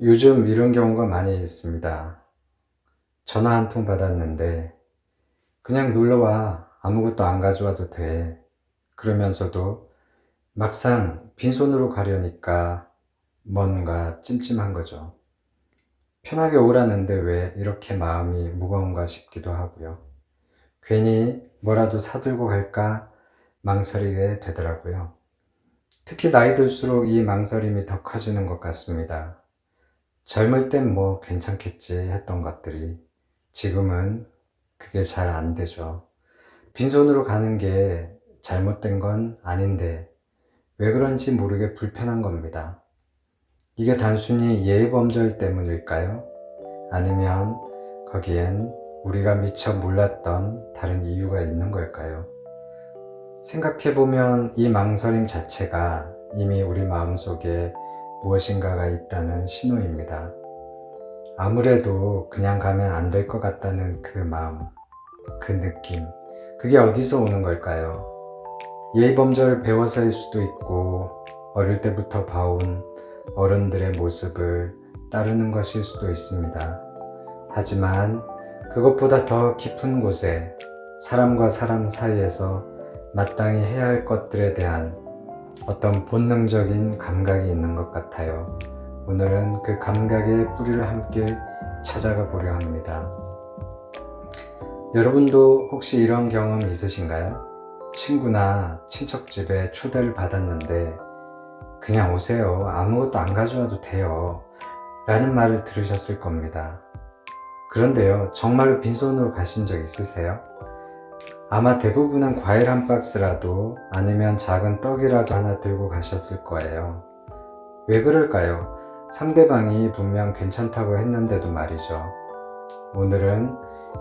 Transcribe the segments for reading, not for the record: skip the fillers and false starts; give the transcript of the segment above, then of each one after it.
요즘 이런 경우가 많이 있습니다. 전화 한 통 받았는데 그냥 놀러와. 아무것도 안 가져와도 돼. 그러면서도 막상 빈손으로 가려니까 뭔가 찜찜한 거죠. 편하게 오라는데 왜 이렇게 마음이 무거운가 싶기도 하고요. 괜히 뭐라도 사들고 갈까 망설이게 되더라고요. 특히 나이 들수록 이 망설임이 더 커지는 것 같습니다. 젊을 땐 뭐 괜찮겠지 했던 것들이 지금은 그게 잘 안 되죠. 빈손으로 가는 게 잘못된 건 아닌데 왜 그런지 모르게 불편한 겁니다. 이게 단순히 예의범절 때문일까요? 아니면 거기엔 우리가 미처 몰랐던 다른 이유가 있는 걸까요? 생각해보면 이 망설임 자체가 이미 우리 마음속에 무엇인가가 있다는 신호입니다. 아무래도 그냥 가면 안 될 것 같다는 그 마음, 그 느낌, 그게 어디서 오는 걸까요? 예의범절을 배워서일 수도 있고, 어릴 때부터 봐온 어른들의 모습을 따르는 것일 수도 있습니다. 하지만 그것보다 더 깊은 곳에 사람과 사람 사이에서 마땅히 해야 할 것들에 대한 어떤 본능적인 감각이 있는 것 같아요. 오늘은 그 감각의 뿌리를 함께 찾아가 보려 합니다. 여러분도 혹시 이런 경험 있으신가요? 친구나 친척 집에 초대를 받았는데 그냥 오세요. 아무것도 안 가져와도 돼요. 라는 말을 들으셨을 겁니다. 그런데요, 정말로 빈손으로 가신 적 있으세요? 아마 대부분은 과일 한 박스라도 아니면 작은 떡이라도 하나 들고 가셨을 거예요. 왜 그럴까요? 상대방이 분명 괜찮다고 했는데도 말이죠. 오늘은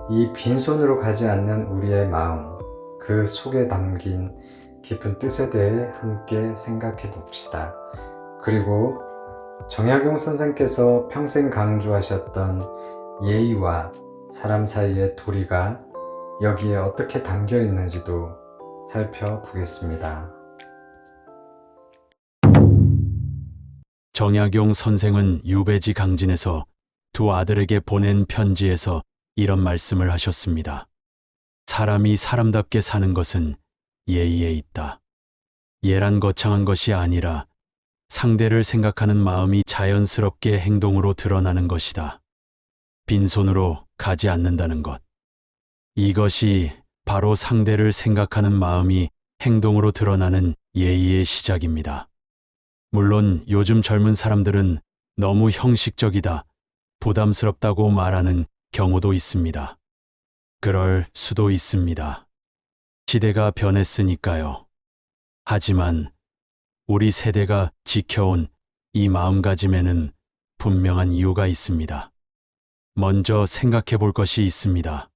이 빈손으로 가지 않는 우리의 마음, 그 속에 담긴 깊은 뜻에 대해 함께 생각해 봅시다. 그리고 정약용 선생께서 평생 강조하셨던 예의와 사람 사이의 도리가 여기에 어떻게 담겨 있는지도 살펴보겠습니다. 정약용 선생은 유배지 강진에서 두 아들에게 보낸 편지에서 이런 말씀을 하셨습니다. 사람이 사람답게 사는 것은 예의에 있다. 예란 거창한 것이 아니라 상대를 생각하는 마음이 자연스럽게 행동으로 드러나는 것이다. 빈손으로 가지 않는다는 것. 이것이 바로 상대를 생각하는 마음이 행동으로 드러나는 예의의 시작입니다. 물론 요즘 젊은 사람들은 너무 형식적이다, 부담스럽다고 말하는 경우도 있습니다. 그럴 수도 있습니다. 시대가 변했으니까요. 하지만 우리 세대가 지켜온 이 마음가짐에는 분명한 이유가 있습니다. 먼저 생각해 볼 것이 있습니다.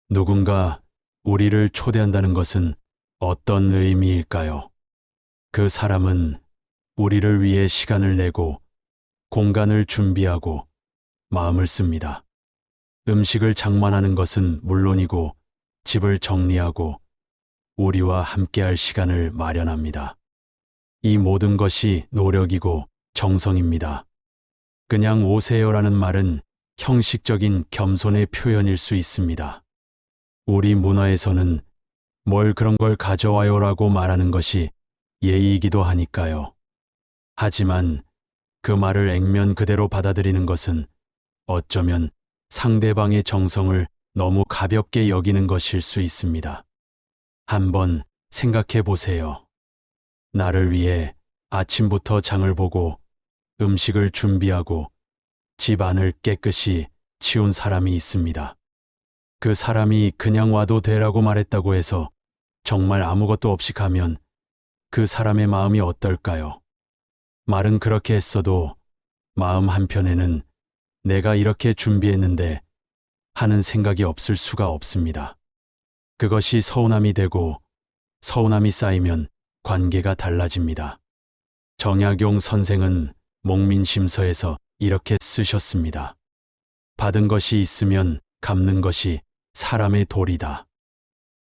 누군가 우리를 초대한다는 것은 어떤 의미일까요? 그 사람은 우리를 위해 시간을 내고 공간을 준비하고 마음을 씁니다. 음식을 장만하는 것은 물론이고 집을 정리하고 우리와 함께할 시간을 마련합니다. 이 모든 것이 노력이고 정성입니다. 그냥 오세요라는 말은 형식적인 겸손의 표현일 수 있습니다. 우리 문화에서는 뭘 그런 걸 가져와요라고 말하는 것이 예의이기도 하니까요. 하지만 그 말을 액면 그대로 받아들이는 것은 어쩌면 상대방의 정성을 너무 가볍게 여기는 것일 수 있습니다. 한번 생각해 보세요. 나를 위해 아침부터 장을 보고 음식을 준비하고 집 안을 깨끗이 치운 사람이 있습니다. 그 사람이 그냥 와도 되라고 말했다고 해서 정말 아무것도 없이 가면 그 사람의 마음이 어떨까요? 말은 그렇게 했어도 마음 한편에는 내가 이렇게 준비했는데 하는 생각이 없을 수가 없습니다. 그것이 서운함이 되고 서운함이 쌓이면 관계가 달라집니다. 정약용 선생은 목민심서에서 이렇게 쓰셨습니다. 받은 것이 있으면 갚는 것이 사람의 도리다.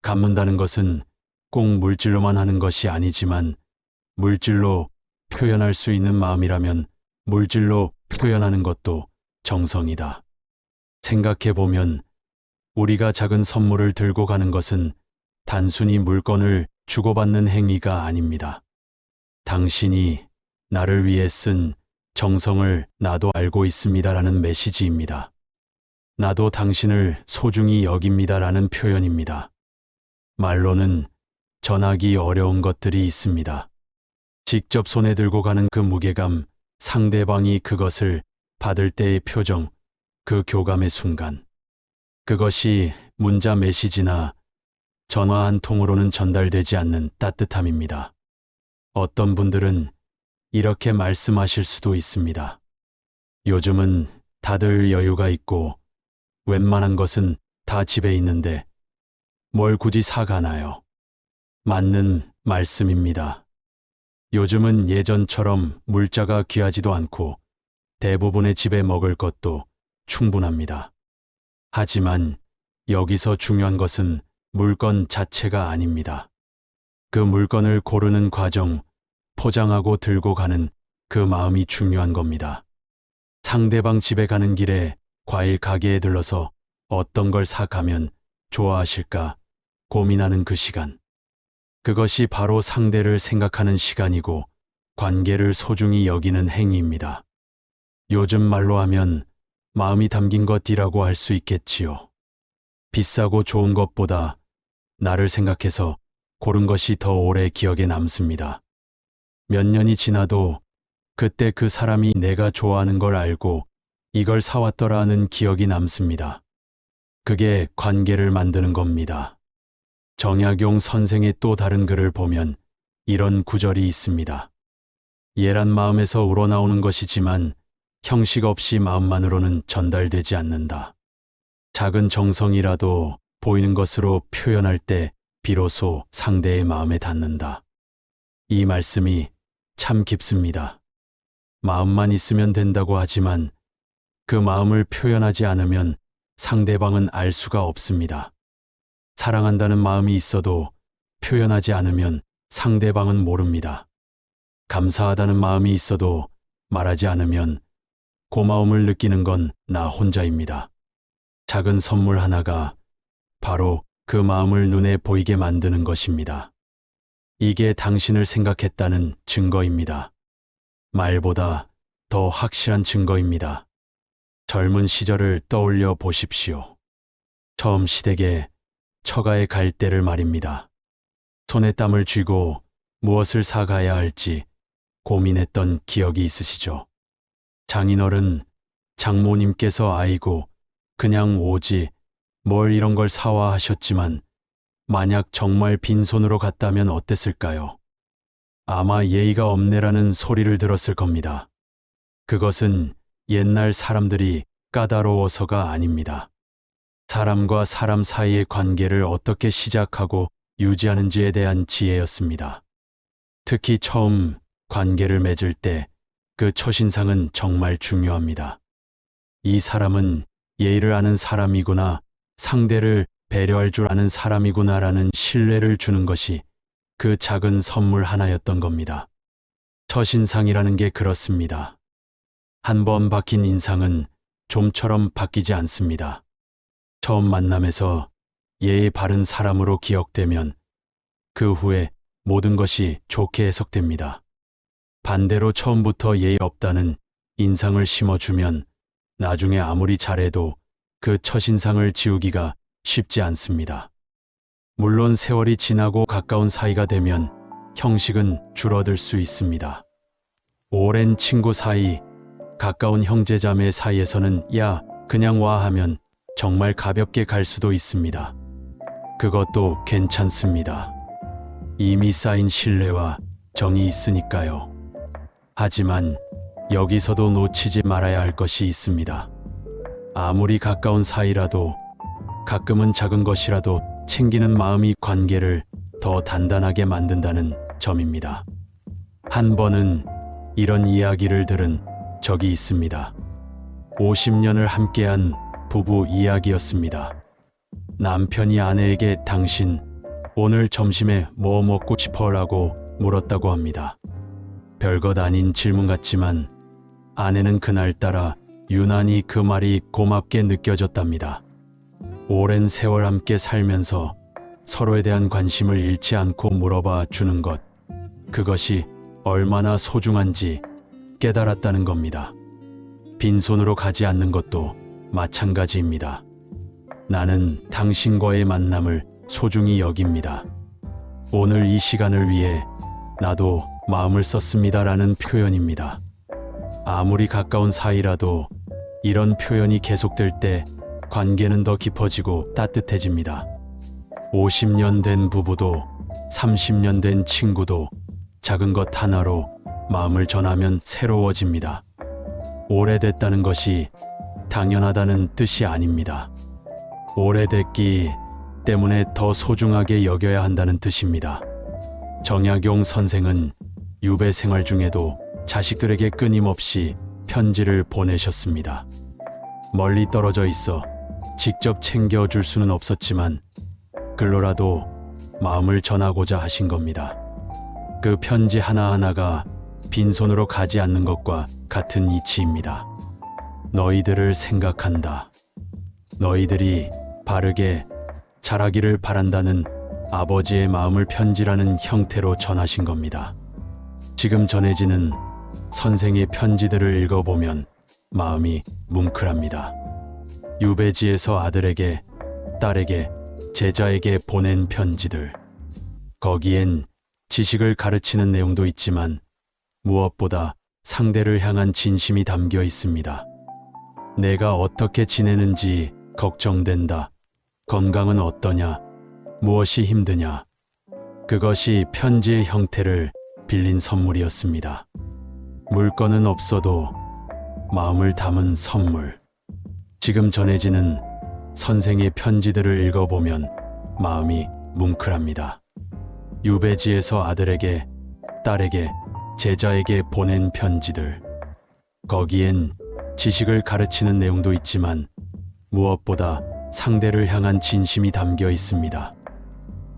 갚는다는 것은 꼭 물질로만 하는 것이 아니지만 물질로 표현할 수 있는 마음이라면 물질로 표현하는 것도 정성이다. 생각해보면 우리가 작은 선물을 들고 가는 것은 단순히 물건을 주고받는 행위가 아닙니다. 당신이 나를 위해 쓴 정성을 나도 알고 있습니다라는 메시지입니다. 나도 당신을 소중히 여깁니다라는 표현입니다. 말로는 전하기 어려운 것들이 있습니다. 직접 손에 들고 가는 그 무게감, 상대방이 그것을 받을 때의 표정, 그 교감의 순간. 그것이 문자 메시지나 전화 한 통으로는 전달되지 않는 따뜻함입니다. 어떤 분들은 이렇게 말씀하실 수도 있습니다. 요즘은 다들 여유가 있고 웬만한 것은 다 집에 있는데 뭘 굳이 사가나요? 맞는 말씀입니다. 요즘은 예전처럼 물자가 귀하지도 않고 대부분의 집에 먹을 것도 충분합니다. 하지만 여기서 중요한 것은 물건 자체가 아닙니다. 그 물건을 고르는 과정, 포장하고 들고 가는 그 마음이 중요한 겁니다. 상대방 집에 가는 길에 과일 가게에 들러서 어떤 걸 사가면 좋아하실까 고민하는 그 시간. 그것이 바로 상대를 생각하는 시간이고 관계를 소중히 여기는 행위입니다. 요즘 말로 하면 마음이 담긴 것이라고 할 수 있겠지요. 비싸고 좋은 것보다 나를 생각해서 고른 것이 더 오래 기억에 남습니다. 몇 년이 지나도 그때 그 사람이 내가 좋아하는 걸 알고 이걸 사왔더라 하는 기억이 남습니다. 그게 관계를 만드는 겁니다. 정약용 선생의 또 다른 글을 보면 이런 구절이 있습니다. 예란 마음에서 우러나오는 것이지만 형식 없이 마음만으로는 전달되지 않는다. 작은 정성이라도 보이는 것으로 표현할 때 비로소 상대의 마음에 닿는다. 이 말씀이 참 깊습니다. 마음만 있으면 된다고 하지만 그 마음을 표현하지 않으면 상대방은 알 수가 없습니다. 사랑한다는 마음이 있어도 표현하지 않으면 상대방은 모릅니다. 감사하다는 마음이 있어도 말하지 않으면 고마움을 느끼는 건 나 혼자입니다. 작은 선물 하나가 바로 그 마음을 눈에 보이게 만드는 것입니다. 이게 당신을 생각했다는 증거입니다. 말보다 더 확실한 증거입니다. 젊은 시절을 떠올려 보십시오. 처음 시댁에 처가에 갈 때를 말입니다. 손에 땀을 쥐고 무엇을 사가야 할지 고민했던 기억이 있으시죠? 장인어른, 장모님께서 아이고 그냥 오지 뭘 이런 걸 사와 하셨지만 만약 정말 빈손으로 갔다면 어땠을까요? 아마 예의가 없네라는 소리를 들었을 겁니다. 그것은 옛날 사람들이 까다로워서가 아닙니다. 사람과 사람 사이의 관계를 어떻게 시작하고 유지하는지에 대한 지혜였습니다. 특히 처음 관계를 맺을 때 그 첫인상은 정말 중요합니다. 이 사람은 예의를 아는 사람이구나, 상대를 배려할 줄 아는 사람이구나라는 신뢰를 주는 것이 그 작은 선물 하나였던 겁니다. 첫인상이라는 게 그렇습니다. 한 번 박힌 인상은 좀처럼 바뀌지 않습니다. 처음 만남에서 예의 바른 사람으로 기억되면 그 후에 모든 것이 좋게 해석됩니다. 반대로 처음부터 예의 없다는 인상을 심어주면 나중에 아무리 잘해도 그 첫인상을 지우기가 쉽지 않습니다. 물론 세월이 지나고 가까운 사이가 되면 형식은 줄어들 수 있습니다. 오랜 친구 사이, 가까운 형제자매 사이에서는 야, 그냥 와 하면 정말 가볍게 갈 수도 있습니다. 그것도 괜찮습니다. 이미 쌓인 신뢰와 정이 있으니까요. 하지만 여기서도 놓치지 말아야 할 것이 있습니다. 아무리 가까운 사이라도 가끔은 작은 것이라도 챙기는 마음이 관계를 더 단단하게 만든다는 점입니다. 한 번은 이런 이야기를 들은 적이 있습니다. 50년을 함께한 부부 이야기였습니다. 남편이 아내에게 당신 오늘 점심에 뭐 먹고 싶어라고 물었다고 합니다. 별것 아닌 질문 같지만 아내는 그날따라 유난히 그 말이 고맙게 느껴졌답니다. 오랜 세월 함께 살면서 서로에 대한 관심을 잃지 않고 물어봐 주는 것, 그것이 얼마나 소중한지 깨달았다는 겁니다. 빈손으로 가지 않는 것도 마찬가지입니다. 나는 당신과의 만남을 소중히 여깁니다. 오늘 이 시간을 위해 나도 마음을 썼습니다라는 표현입니다. 아무리 가까운 사이라도 이런 표현이 계속될 때 관계는 더 깊어지고 따뜻해집니다. 50년 된 부부도 30년 된 친구도 작은 것 하나로 마음을 전하면 새로워집니다. 오래됐다는 것이 당연하다는 뜻이 아닙니다. 오래됐기 때문에 더 소중하게 여겨야 한다는 뜻입니다. 정약용 선생은 유배 생활 중에도 자식들에게 끊임없이 편지를 보내셨습니다. 멀리 떨어져 있어 직접 챙겨줄 수는 없었지만 글로라도 마음을 전하고자 하신 겁니다. 그 편지 하나하나가 빈손으로 가지 않는 것과 같은 이치입니다. 너희들을 생각한다. 너희들이 바르게 자라기를 바란다는 아버지의 마음을 편지라는 형태로 전하신 겁니다. 지금 전해지는 선생의 편지들을 읽어보면 마음이 뭉클합니다. 유배지에서 아들에게, 딸에게, 제자에게 보낸 편지들. 거기엔 지식을 가르치는 내용도 있지만 무엇보다 상대를 향한 진심이 담겨 있습니다. 내가 어떻게 지내는지 걱정된다. 건강은 어떠냐? 무엇이 힘드냐? 그것이 편지의 형태를 빌린 선물이었습니다. 물건은 없어도 마음을 담은 선물. 지금 전해지는 선생의 편지들을 읽어보면 마음이 뭉클합니다. 유배지에서 아들에게, 딸에게, 제자에게 보낸 편지들. 거기엔 지식을 가르치는 내용도 있지만 무엇보다 상대를 향한 진심이 담겨 있습니다.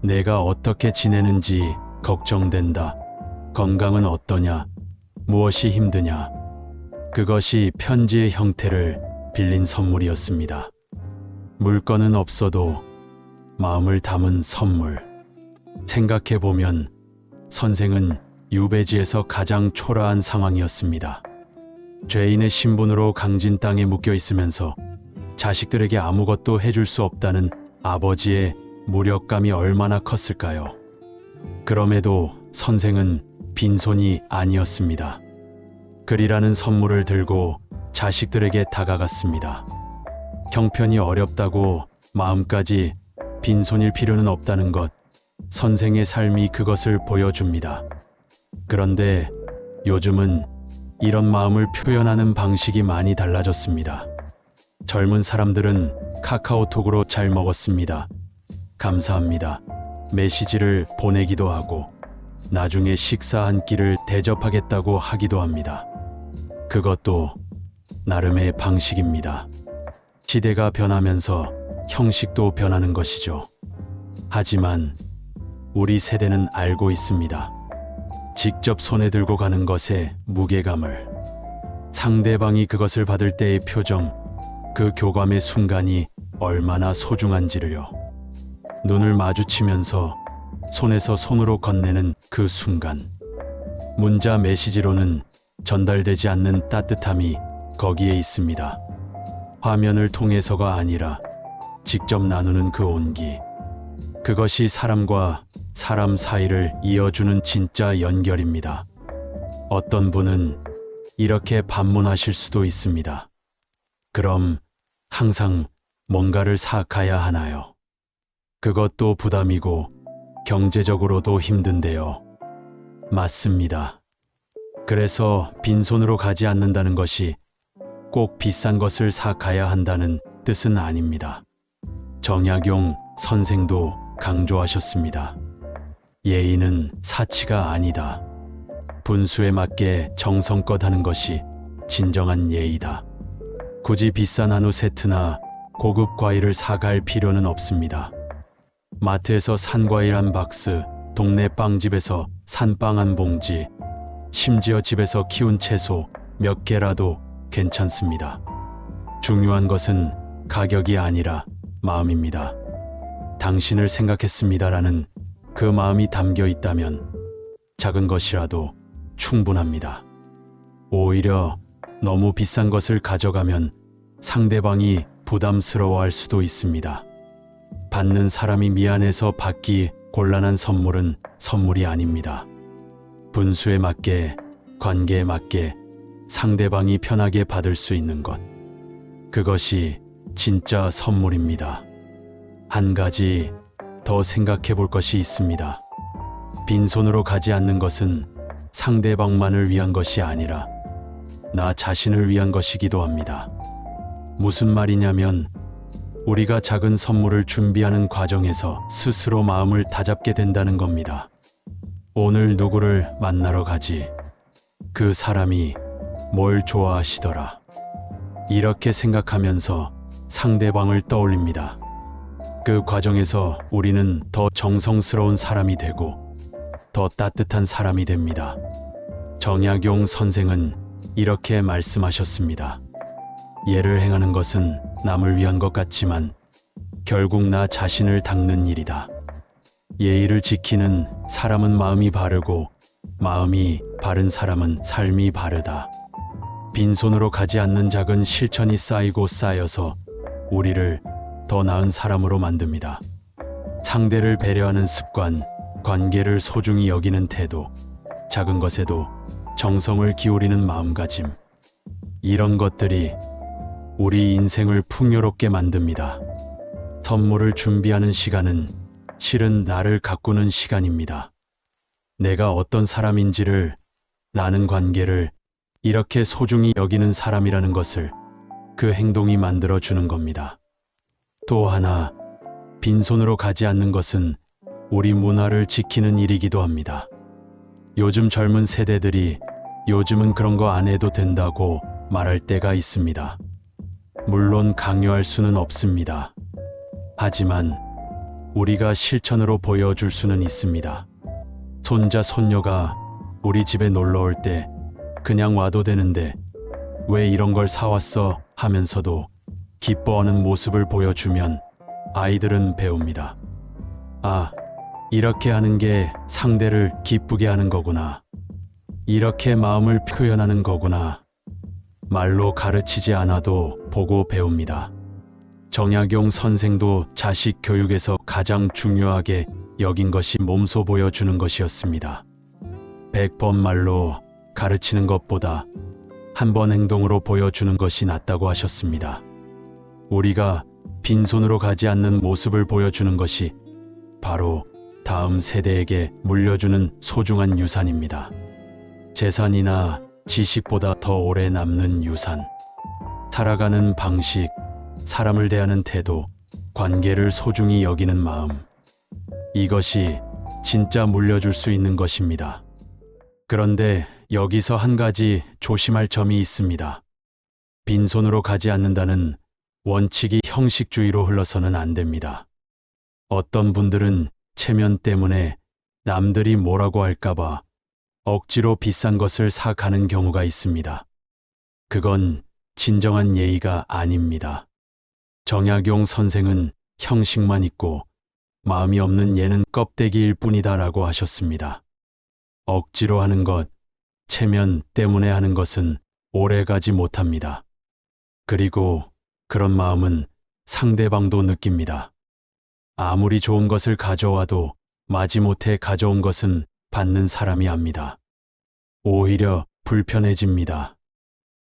내가 어떻게 지내는지 걱정된다. 건강은 어떠냐? 무엇이 힘드냐? 그것이 편지의 형태를 빌린 선물이었습니다. 물건은 없어도 마음을 담은 선물. 생각해보면 선생은 유배지에서 가장 초라한 상황이었습니다. 죄인의 신분으로 강진 땅에 묶여 있으면서 자식들에게 아무것도 해줄 수 없다는 아버지의 무력감이 얼마나 컸을까요? 그럼에도 선생은 빈손이 아니었습니다. 글이라는 선물을 들고 자식들에게 다가갔습니다. 형편이 어렵다고 마음까지 빈손일 필요는 없다는 것, 선생의 삶이 그것을 보여줍니다. 그런데 요즘은 이런 마음을 표현하는 방식이 많이 달라졌습니다. 젊은 사람들은 카카오톡으로 잘 먹었습니다. 감사합니다. 메시지를 보내기도 하고 나중에 식사 한 끼를 대접하겠다고 하기도 합니다. 그것도 나름의 방식입니다. 시대가 변하면서 형식도 변하는 것이죠. 하지만 우리 세대는 알고 있습니다. 직접 손에 들고 가는 것의 무게감을, 상대방이 그것을 받을 때의 표정, 그 교감의 순간이 얼마나 소중한지를요. 눈을 마주치면서 손에서 손으로 건네는 그 순간, 문자 메시지로는 전달되지 않는 따뜻함이 거기에 있습니다. 화면을 통해서가 아니라 직접 나누는 그 온기, 그것이 사람과 사람 사이를 이어주는 진짜 연결입니다. 어떤 분은 이렇게 반문하실 수도 있습니다. 그럼 항상 뭔가를 사가야 하나요? 그것도 부담이고 경제적으로도 힘든데요. 맞습니다. 그래서 빈손으로 가지 않는다는 것이 꼭 비싼 것을 사가야 한다는 뜻은 아닙니다. 정약용 선생도 강조하셨습니다. 예의는 사치가 아니다. 분수에 맞게 정성껏 하는 것이 진정한 예의다. 굳이 비싼 한우 세트나 고급 과일을 사갈 필요는 없습니다. 마트에서 산 과일 한 박스, 동네 빵집에서 산 빵 한 봉지, 심지어 집에서 키운 채소, 몇 개라도 괜찮습니다. 중요한 것은 가격이 아니라 마음입니다. 당신을 생각했습니다라는 그 마음이 담겨 있다면 작은 것이라도 충분합니다. 오히려 너무 비싼 것을 가져가면 상대방이 부담스러워할 수도 있습니다. 받는 사람이 미안해서 받기 곤란한 선물은 선물이 아닙니다. 분수에 맞게, 관계에 맞게 상대방이 편하게 받을 수 있는 것. 그것이 진짜 선물입니다. 한 가지 더 생각해 볼 것이 있습니다. 빈손으로 가지 않는 것은 상대방만을 위한 것이 아니라 나 자신을 위한 것이기도 합니다. 무슨 말이냐면 우리가 작은 선물을 준비하는 과정에서 스스로 마음을 다잡게 된다는 겁니다. 오늘 누구를 만나러 가지? 그 사람이 뭘 좋아하시더라? 이렇게 생각하면서 상대방을 떠올립니다. 그 과정에서 우리는 더 정성스러운 사람이 되고 더 따뜻한 사람이 됩니다. 정약용 선생은 이렇게 말씀하셨습니다. 예를 행하는 것은 남을 위한 것 같지만 결국 나 자신을 닦는 일이다. 예의를 지키는 사람은 마음이 바르고 마음이 바른 사람은 삶이 바르다. 빈손으로 가지 않는 작은 실천이 쌓이고 쌓여서 우리를 더 나은 사람으로 만듭니다. 상대를 배려하는 습관, 관계를 소중히 여기는 태도, 작은 것에도 정성을 기울이는 마음가짐. 이런 것들이 우리 인생을 풍요롭게 만듭니다. 선물을 준비하는 시간은 실은 나를 가꾸는 시간입니다. 내가 어떤 사람인지를, 나는 관계를 이렇게 소중히 여기는 사람이라는 것을 그 행동이 만들어 주는 겁니다. 또 하나, 빈손으로 가지 않는 것은 우리 문화를 지키는 일이기도 합니다. 요즘 젊은 세대들이 요즘은 그런 거 안 해도 된다고 말할 때가 있습니다. 물론 강요할 수는 없습니다. 하지만 우리가 실천으로 보여줄 수는 있습니다. 손자, 손녀가 우리 집에 놀러 올 때 그냥 와도 되는데 왜 이런 걸 사왔어 하면서도 기뻐하는 모습을 보여주면 아이들은 배웁니다. 아, 이렇게 하는 게 상대를 기쁘게 하는 거구나. 이렇게 마음을 표현하는 거구나. 말로 가르치지 않아도 보고 배웁니다. 정약용 선생도 자식 교육에서 가장 중요하게 여긴 것이 몸소 보여주는 것이었습니다. 100번 말로 가르치는 것보다 한 번 행동으로 보여주는 것이 낫다고 하셨습니다. 우리가 빈손으로 가지 않는 모습을 보여주는 것이 바로 다음 세대에게 물려주는 소중한 유산입니다. 재산이나 지식보다 더 오래 남는 유산. 살아가는 방식, 사람을 대하는 태도, 관계를 소중히 여기는 마음. 이것이 진짜 물려줄 수 있는 것입니다. 그런데 여기서 한 가지 조심할 점이 있습니다. 빈손으로 가지 않는다는 원칙이 형식주의로 흘러서는 안 됩니다. 어떤 분들은 체면 때문에 남들이 뭐라고 할까봐 억지로 비싼 것을 사가는 경우가 있습니다. 그건 진정한 예의가 아닙니다. 정약용 선생은 형식만 있고 마음이 없는 예는 껍데기일 뿐이다라고 하셨습니다. 억지로 하는 것, 체면 때문에 하는 것은 오래가지 못합니다. 그리고 그런 마음은 상대방도 느낍니다. 아무리 좋은 것을 가져와도 마지못해 가져온 것은 받는 사람이 압니다. 오히려 불편해집니다.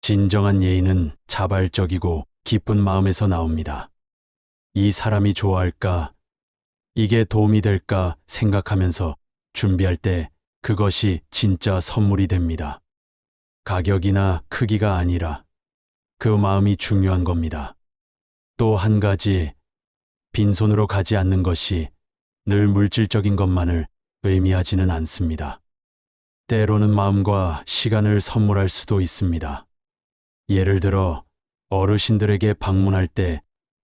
진정한 예의는 자발적이고 기쁜 마음에서 나옵니다. 이 사람이 좋아할까? 이게 도움이 될까 생각하면서 준비할 때 그것이 진짜 선물이 됩니다. 가격이나 크기가 아니라 그 마음이 중요한 겁니다. 또 한 가지, 빈손으로 가지 않는 것이 늘 물질적인 것만을 의미하지는 않습니다. 때로는 마음과 시간을 선물할 수도 있습니다. 예를 들어 어르신들에게 방문할 때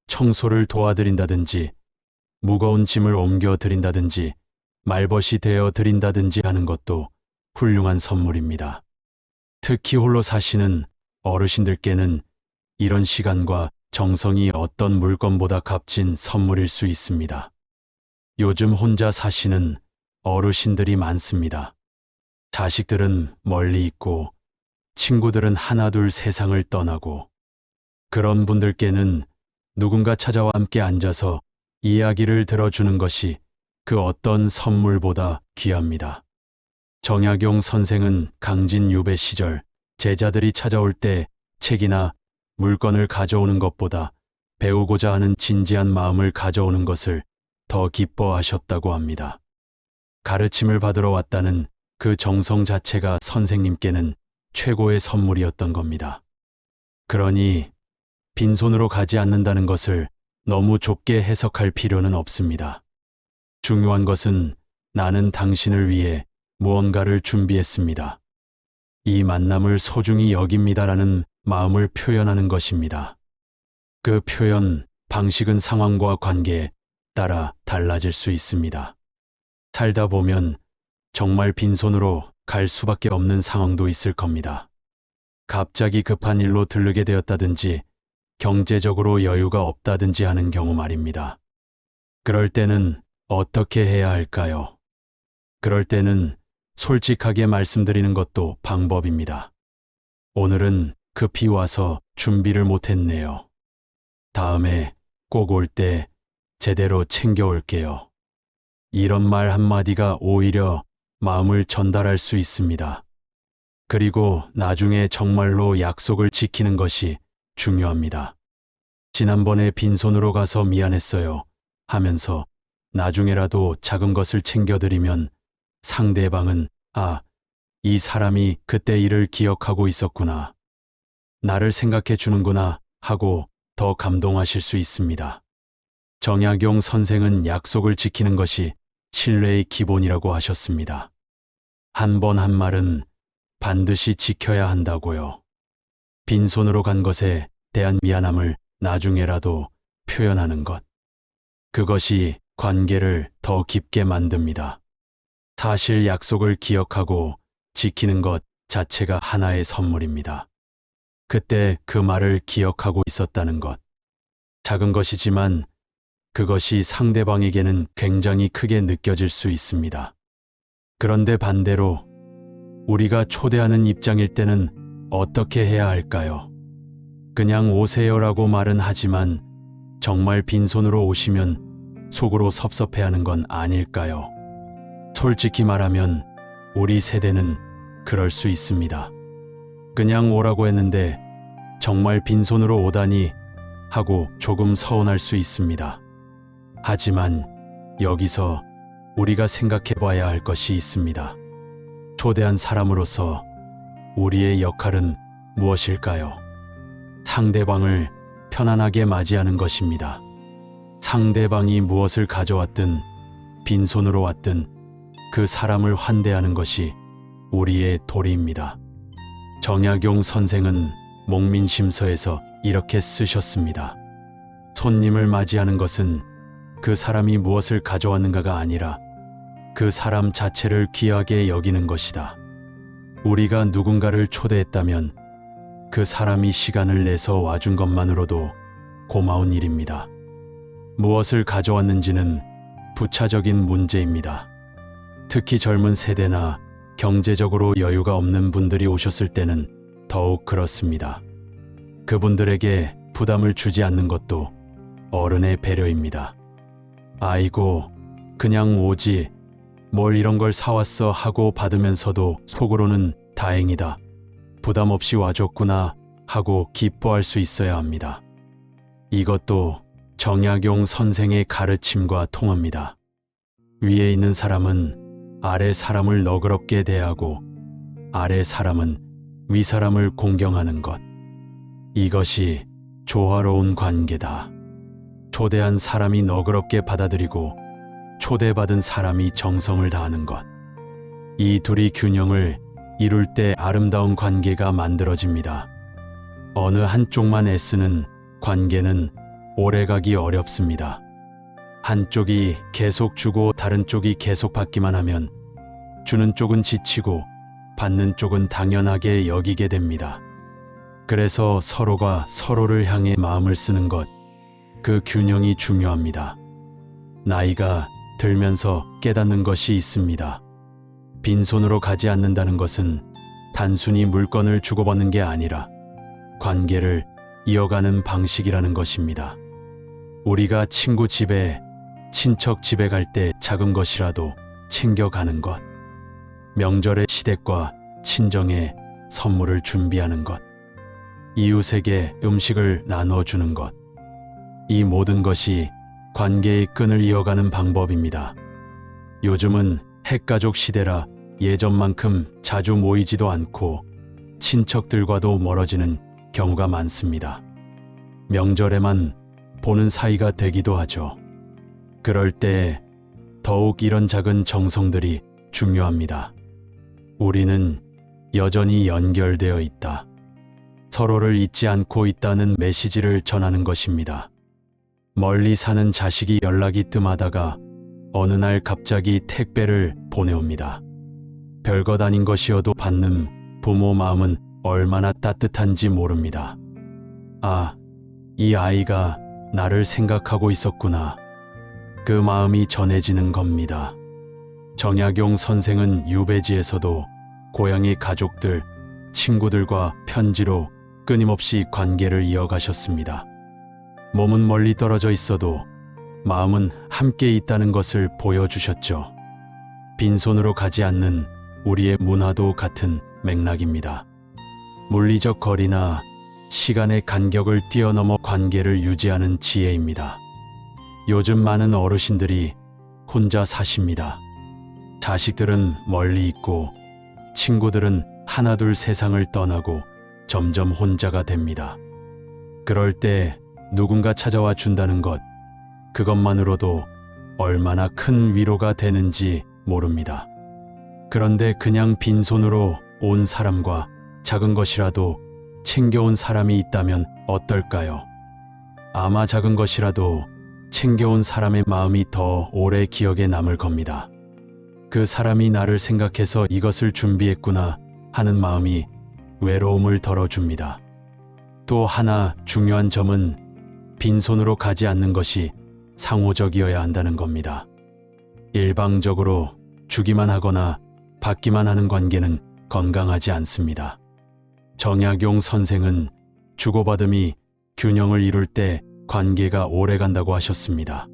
청소를 도와드린다든지 무거운 짐을 옮겨 드린다든지 말벗이 되어 드린다든지 하는 것도 훌륭한 선물입니다. 특히 홀로 사시는 어르신들께는 이런 시간과 정성이 어떤 물건보다 값진 선물일 수 있습니다. 요즘 혼자 사시는 어르신들이 많습니다. 자식들은 멀리 있고 친구들은 하나둘 세상을 떠나고 그런 분들께는 누군가 찾아와 함께 앉아서 이야기를 들어주는 것이 그 어떤 선물보다 귀합니다. 정약용 선생은 강진 유배 시절 제자들이 찾아올 때 책이나 물건을 가져오는 것보다 배우고자 하는 진지한 마음을 가져오는 것을 더 기뻐하셨다고 합니다. 가르침을 받으러 왔다는 그 정성 자체가 선생님께는 최고의 선물이었던 겁니다. 그러니 빈손으로 가지 않는다는 것을 너무 좁게 해석할 필요는 없습니다. 중요한 것은 나는 당신을 위해 무언가를 준비했습니다. 이 만남을 소중히 여깁니다라는 마음을 표현하는 것입니다. 그 표현 방식은 상황과 관계에 따라 달라질 수 있습니다. 살다 보면 정말 빈손으로 갈 수밖에 없는 상황도 있을 겁니다. 갑자기 급한 일로 들르게 되었다든지 경제적으로 여유가 없다든지 하는 경우 말입니다. 그럴 때는 어떻게 해야 할까요? 그럴 때는 솔직하게 말씀드리는 것도 방법입니다. 오늘은 급히 와서 준비를 못했네요. 다음에 꼭 올 때 제대로 챙겨올게요. 이런 말 한마디가 오히려 마음을 전달할 수 있습니다. 그리고 나중에 정말로 약속을 지키는 것이 중요합니다. 지난번에 빈손으로 가서 미안했어요 하면서 나중에라도 작은 것을 챙겨드리면 상대방은 이 사람이 그때 일을 기억하고 있었구나. 나를 생각해 주는구나 하고 더 감동하실 수 있습니다. 정약용 선생은 약속을 지키는 것이 신뢰의 기본이라고 하셨습니다. 한 번 한 말은 반드시 지켜야 한다고요. 빈손으로 간 것에 대한 미안함을 나중에라도 표현하는 것. 그것이 관계를 더 깊게 만듭니다. 사실 약속을 기억하고 지키는 것 자체가 하나의 선물입니다. 그때 그 말을 기억하고 있었다는 것. 작은 것이지만 그것이 상대방에게는 굉장히 크게 느껴질 수 있습니다. 그런데 반대로 우리가 초대하는 입장일 때는 어떻게 해야 할까요? 그냥 오세요라고 말은 하지만 정말 빈손으로 오시면 속으로 섭섭해하는 건 아닐까요? 솔직히 말하면 우리 세대는 그럴 수 있습니다. 그냥 오라고 했는데 정말 빈손으로 오다니 하고 조금 서운할 수 있습니다. 하지만 여기서 우리가 생각해 봐야 할 것이 있습니다. 초대한 사람으로서 우리의 역할은 무엇일까요? 상대방을 편안하게 맞이하는 것입니다. 상대방이 무엇을 가져왔든 빈손으로 왔든 그 사람을 환대하는 것이 우리의 도리입니다. 정약용 선생은 목민심서에서 이렇게 쓰셨습니다. 손님을 맞이하는 것은 그 사람이 무엇을 가져왔는가가 아니라 그 사람 자체를 귀하게 여기는 것이다. 우리가 누군가를 초대했다면 그 사람이 시간을 내서 와준 것만으로도 고마운 일입니다. 무엇을 가져왔는지는 부차적인 문제입니다. 특히 젊은 세대나 경제적으로 여유가 없는 분들이 오셨을 때는 더욱 그렇습니다. 그분들에게 부담을 주지 않는 것도 어른의 배려입니다. 아이고, 그냥 오지, 뭘 이런 걸 사왔어 하고 받으면서도 속으로는 다행이다, 부담 없이 와줬구나 하고 기뻐할 수 있어야 합니다. 이것도 정약용 선생의 가르침과 통합니다. 위에 있는 사람은 아래 사람을 너그럽게 대하고 아래 사람은 위 사람을 공경하는 것. 이것이 조화로운 관계다. 초대한 사람이 너그럽게 받아들이고 초대받은 사람이 정성을 다하는 것. 이 둘이 균형을 이룰 때 아름다운 관계가 만들어집니다. 어느 한쪽만 애쓰는 관계는 오래가기 어렵습니다. 한쪽이 계속 주고 다른 쪽이 계속 받기만 하면 주는 쪽은 지치고 받는 쪽은 당연하게 여기게 됩니다. 그래서 서로가 서로를 향해 마음을 쓰는 것, 그 균형이 중요합니다. 나이가 들면서 깨닫는 것이 있습니다. 빈손으로 가지 않는다는 것은 단순히 물건을 주고받는 게 아니라 관계를 이어가는 방식이라는 것입니다. 우리가 친구 집에, 친척 집에 갈 때 작은 것이라도 챙겨가는 것, 명절의 시댁과 친정에 선물을 준비하는 것, 이웃에게 음식을 나눠주는 것, 이 모든 것이 관계의 끈을 이어가는 방법입니다. 요즘은 핵가족 시대라 예전만큼 자주 모이지도 않고 친척들과도 멀어지는 경우가 많습니다. 명절에만 보는 사이가 되기도 하죠. 그럴 때 더욱 이런 작은 정성들이 중요합니다. 우리는 여전히 연결되어 있다. 서로를 잊지 않고 있다는 메시지를 전하는 것입니다. 멀리 사는 자식이 연락이 뜸하다가 어느 날 갑자기 택배를 보내옵니다. 별것 아닌 것이어도 받는 부모 마음은 얼마나 따뜻한지 모릅니다. 아, 이 아이가 나를 생각하고 있었구나. 그 마음이 전해지는 겁니다. 정약용 선생은 유배지에서도 고향의 가족들, 친구들과 편지로 끊임없이 관계를 이어가셨습니다. 몸은 멀리 떨어져 있어도 마음은 함께 있다는 것을 보여주셨죠. 빈손으로 가지 않는 우리의 문화도 같은 맥락입니다. 물리적 거리나 시간의 간격을 뛰어넘어 관계를 유지하는 지혜입니다. 요즘 많은 어르신들이 혼자 사십니다. 자식들은 멀리 있고 친구들은 하나둘 세상을 떠나고 점점 혼자가 됩니다. 그럴 때 누군가 찾아와 준다는 것, 그것만으로도 얼마나 큰 위로가 되는지 모릅니다. 그런데 그냥 빈손으로 온 사람과 작은 것이라도 챙겨온 사람이 있다면 어떨까요? 아마 작은 것이라도 챙겨온 사람의 마음이 더 오래 기억에 남을 겁니다. 그 사람이 나를 생각해서 이것을 준비했구나 하는 마음이 외로움을 덜어줍니다. 또 하나 중요한 점은 빈손으로 가지 않는 것이 상호적이어야 한다는 겁니다. 일방적으로 주기만 하거나 받기만 하는 관계는 건강하지 않습니다. 정약용 선생은 주고받음이 균형을 이룰 때 관계가 오래 간다고 하셨습니다.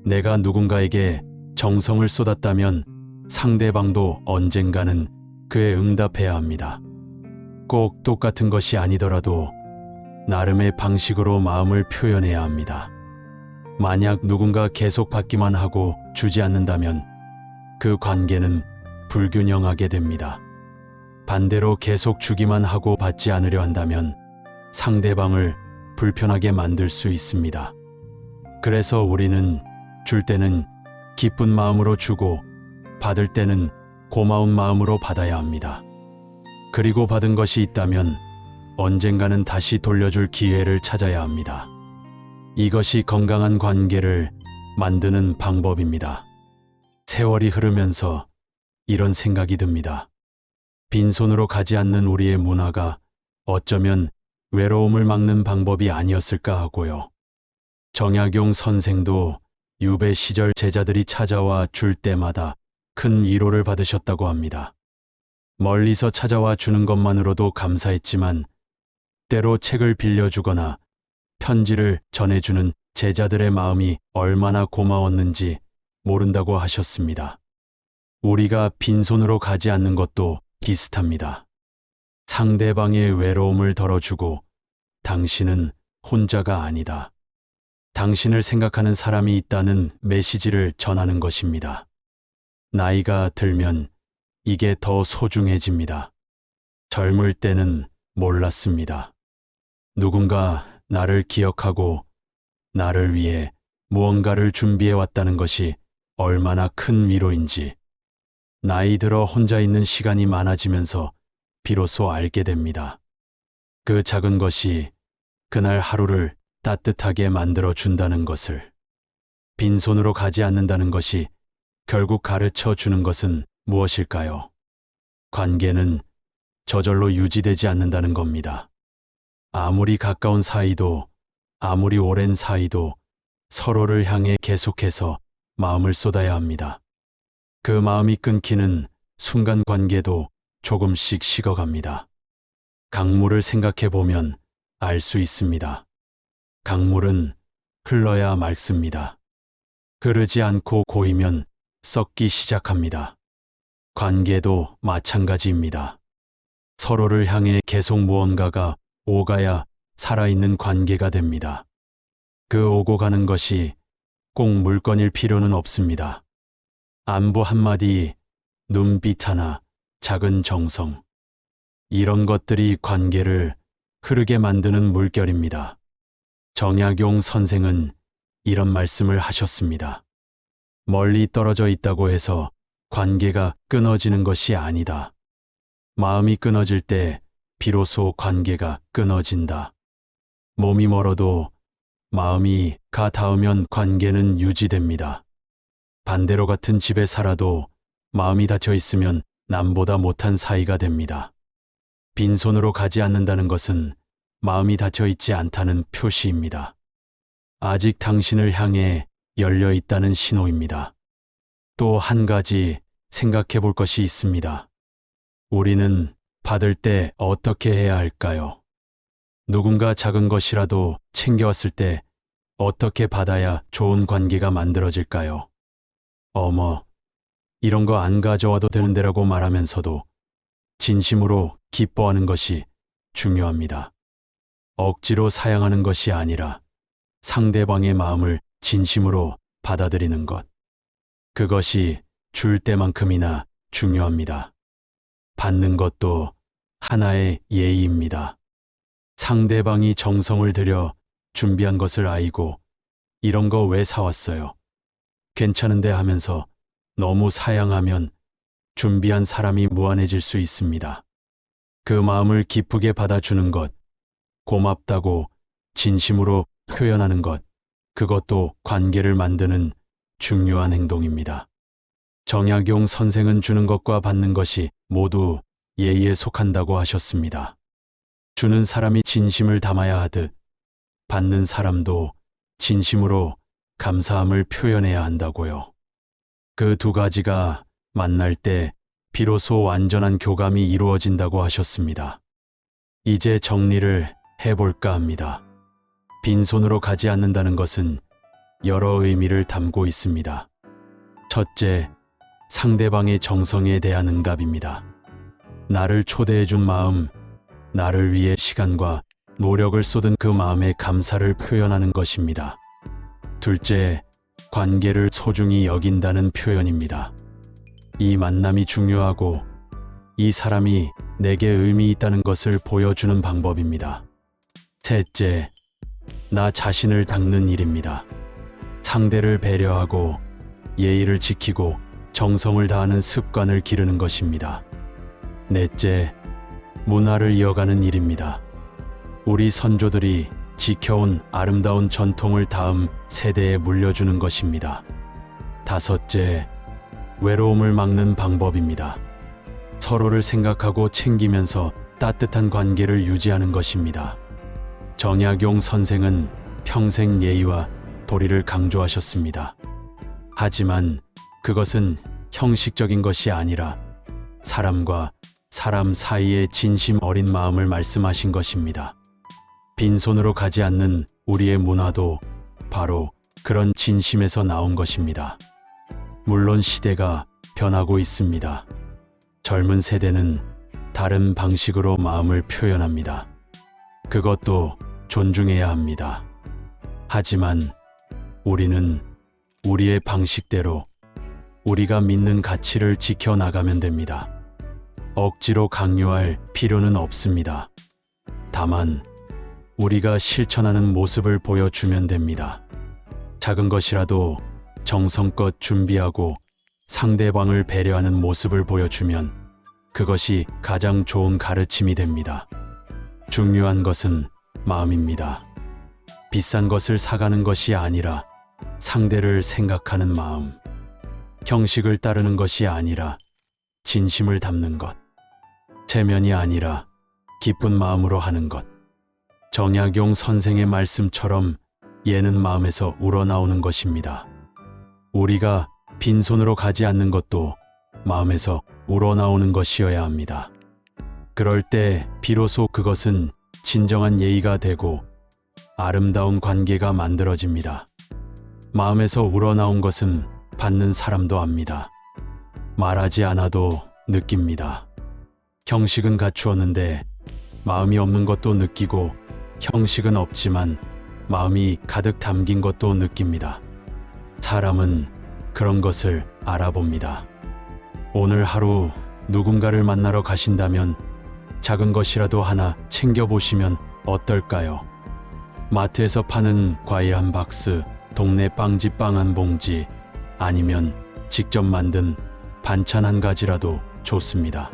내가 누군가에게 정성을 쏟았다면 상대방도 언젠가는 그에 응답해야 합니다. 꼭 똑같은 것이 아니더라도 나름의 방식으로 마음을 표현해야 합니다. 만약 누군가 계속 받기만 하고 주지 않는다면 그 관계는 불균형하게 됩니다. 반대로 계속 주기만 하고 받지 않으려 한다면 상대방을 불편하게 만들 수 있습니다. 그래서 우리는 줄 때는 기쁜 마음으로 주고 받을 때는 고마운 마음으로 받아야 합니다. 그리고 받은 것이 있다면 언젠가는 다시 돌려줄 기회를 찾아야 합니다. 이것이 건강한 관계를 만드는 방법입니다. 세월이 흐르면서 이런 생각이 듭니다. 빈손으로 가지 않는 우리의 문화가 어쩌면 외로움을 막는 방법이 아니었을까 하고요. 정약용 선생도 유배 시절 제자들이 찾아와 줄 때마다 큰 위로를 받으셨다고 합니다. 멀리서 찾아와 주는 것만으로도 감사했지만 때로 책을 빌려주거나 편지를 전해주는 제자들의 마음이 얼마나 고마웠는지 모른다고 하셨습니다. 우리가 빈손으로 가지 않는 것도 비슷합니다. 상대방의 외로움을 덜어주고 당신은 혼자가 아니다. 당신을 생각하는 사람이 있다는 메시지를 전하는 것입니다. 나이가 들면 이게 더 소중해집니다. 젊을 때는 몰랐습니다. 누군가 나를 기억하고 나를 위해 무언가를 준비해 왔다는 것이 얼마나 큰 위로인지 나이 들어 혼자 있는 시간이 많아지면서 비로소 알게 됩니다. 그 작은 것이 그날 하루를 따뜻하게 만들어 준다는 것을. 빈손으로 가지 않는다는 것이 결국 가르쳐 주는 것은 무엇일까요? 관계는 저절로 유지되지 않는다는 겁니다. 아무리 가까운 사이도, 아무리 오랜 사이도 서로를 향해 계속해서 마음을 쏟아야 합니다. 그 마음이 끊기는 순간 관계도 조금씩 식어갑니다. 강물을 생각해 보면 알 수 있습니다. 강물은 흘러야 맑습니다. 흐르지 않고 고이면 썩기 시작합니다. 관계도 마찬가지입니다. 서로를 향해 계속 무언가가 오가야 살아있는 관계가 됩니다. 그 오고 가는 것이 꼭 물건일 필요는 없습니다. 안부 한마디, 눈빛 하나, 작은 정성. 이런 것들이 관계를 흐르게 만드는 물결입니다. 정약용 선생은 이런 말씀을 하셨습니다. 멀리 떨어져 있다고 해서 관계가 끊어지는 것이 아니다. 마음이 끊어질 때 비로소 관계가 끊어진다. 몸이 멀어도 마음이 가 닿으면 관계는 유지됩니다. 반대로 같은 집에 살아도 마음이 닫혀 있으면 남보다 못한 사이가 됩니다. 빈손으로 가지 않는다는 것은 마음이 닫혀 있지 않다는 표시입니다. 아직 당신을 향해 열려 있다는 신호입니다. 또 한 가지 생각해 볼 것이 있습니다. 우리는 받을 때 어떻게 해야 할까요? 누군가 작은 것이라도 챙겨왔을 때 어떻게 받아야 좋은 관계가 만들어질까요? 어머, 이런 거 안 가져와도 되는데라고 말하면서도 진심으로 기뻐하는 것이 중요합니다. 억지로 사양하는 것이 아니라 상대방의 마음을 진심으로 받아들이는 것. 그것이 줄 때만큼이나 중요합니다. 받는 것도 하나의 예의입니다. 상대방이 정성을 들여 준비한 것을 아이고 이런 거 왜 사왔어요? 괜찮은데 하면서 너무 사양하면 준비한 사람이 무안해질 수 있습니다. 그 마음을 기쁘게 받아주는 것, 고맙다고 진심으로 표현하는 것, 그것도 관계를 만드는 중요한 행동입니다. 정약용 선생은 주는 것과 받는 것이 모두 예의에 속한다고 하셨습니다. 주는 사람이 진심을 담아야 하듯 받는 사람도 진심으로 감사함을 표현해야 한다고요. 그 두 가지가 만날 때 비로소 완전한 교감이 이루어진다고 하셨습니다. 이제 정리를 해볼까 합니다. 빈손으로 가지 않는다는 것은 여러 의미를 담고 있습니다. 첫째, 상대방의 정성에 대한 응답입니다. 나를 초대해 준 마음, 나를 위해 시간과 노력을 쏟은 그 마음에 감사를 표현하는 것입니다. 둘째, 관계를 소중히 여긴다는 표현입니다. 이 만남이 중요하고 이 사람이 내게 의미 있다는 것을 보여주는 방법입니다. 셋째, 나 자신을 닦는 일입니다. 상대를 배려하고 예의를 지키고 정성을 다하는 습관을 기르는 것입니다. 넷째, 문화를 이어가는 일입니다. 우리 선조들이 지켜온 아름다운 전통을 다음 세대에 물려주는 것입니다. 다섯째, 외로움을 막는 방법입니다. 서로를 생각하고 챙기면서 따뜻한 관계를 유지하는 것입니다. 정약용 선생은 평생 예의와 도리를 강조하셨습니다. 하지만 그것은 형식적인 것이 아니라 사람과 사람 사이의 진심 어린 마음을 말씀하신 것입니다. 빈손으로 가지 않는 우리의 문화도 바로 그런 진심에서 나온 것입니다. 물론 시대가 변하고 있습니다. 젊은 세대는 다른 방식으로 마음을 표현합니다. 그것도 존중해야 합니다. 하지만 우리는 우리의 방식대로 우리가 믿는 가치를 지켜나가면 됩니다. 억지로 강요할 필요는 없습니다. 다만 우리가 실천하는 모습을 보여주면 됩니다. 작은 것이라도 정성껏 준비하고 상대방을 배려하는 모습을 보여주면 그것이 가장 좋은 가르침이 됩니다. 중요한 것은 마음입니다. 비싼 것을 사가는 것이 아니라 상대를 생각하는 마음. 형식을 따르는 것이 아니라 진심을 담는 것. 체면이 아니라 기쁜 마음으로 하는 것. 정약용 선생의 말씀처럼 예는 마음에서 우러나오는 것입니다. 우리가 빈손으로 가지 않는 것도 마음에서 우러나오는 것이어야 합니다. 그럴 때 비로소 그것은 진정한 예의가 되고 아름다운 관계가 만들어집니다. 마음에서 우러나온 것은 받는 사람도 압니다. 말하지 않아도 느낍니다. 형식은 갖추었는데 마음이 없는 것도 느끼고, 형식은 없지만 마음이 가득 담긴 것도 느낍니다. 사람은 그런 것을 알아봅니다. 오늘 하루 누군가를 만나러 가신다면 작은 것이라도 하나 챙겨보시면 어떨까요? 마트에서 파는 과일 한 박스, 동네 빵집 빵 한 봉지, 아니면 직접 만든 반찬 한 가지라도 좋습니다.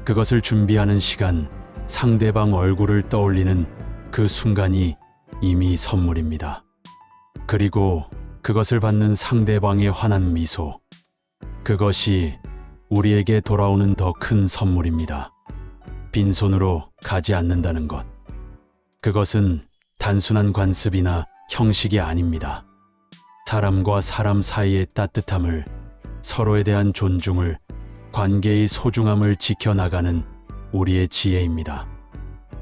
그것을 준비하는 시간, 상대방 얼굴을 떠올리는 그 순간이 이미 선물입니다. 그리고 그것을 받는 상대방의 환한 미소, 그것이 우리에게 돌아오는 더 큰 선물입니다. 빈손으로 가지 않는다는 것. 그것은 단순한 관습이나 형식이 아닙니다. 사람과 사람 사이의 따뜻함을, 서로에 대한 존중을, 관계의 소중함을 지켜나가는 우리의 지혜입니다.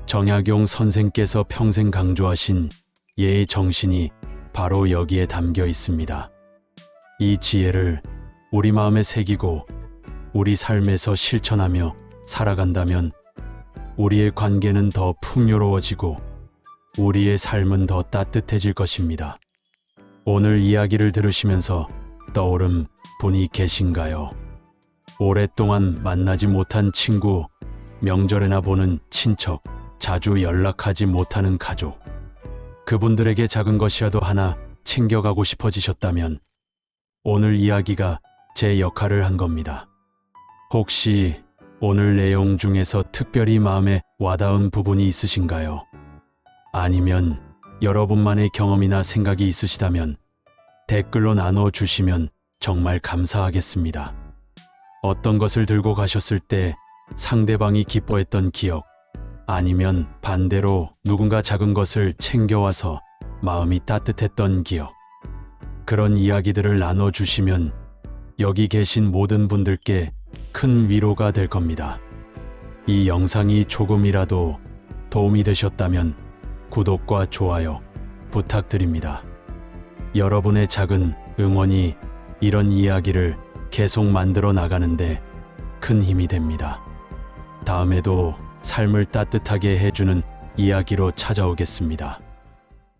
정약용 선생께서 평생 강조하신 예의 정신이 바로 여기에 담겨 있습니다. 이 지혜를 우리 마음에 새기고 우리 삶에서 실천하며 살아간다면 우리의 관계는 더 풍요로워지고 우리의 삶은 더 따뜻해질 것입니다. 오늘 이야기를 들으시면서 떠오른 분이 계신가요? 오랫동안 만나지 못한 친구, 명절에나 보는 친척, 자주 연락하지 못하는 가족. 그분들에게 작은 것이라도 하나 챙겨가고 싶어지셨다면 오늘 이야기가 제 역할을 한 겁니다. 혹시 오늘 내용 중에서 특별히 마음에 와닿은 부분이 있으신가요? 아니면 여러분만의 경험이나 생각이 있으시다면 댓글로 나눠주시면 정말 감사하겠습니다. 어떤 것을 들고 가셨을 때 상대방이 기뻐했던 기억, 아니면 반대로 누군가 작은 것을 챙겨와서 마음이 따뜻했던 기억, 그런 이야기들을 나눠주시면 여기 계신 모든 분들께 큰 위로가 될 겁니다. 이 영상이 조금이라도 도움이 되셨다면 구독과 좋아요 부탁드립니다. 여러분의 작은 응원이 이런 이야기를 계속 만들어 나가는데 큰 힘이 됩니다. 다음에도 삶을 따뜻하게 해주는 이야기로 찾아오겠습니다.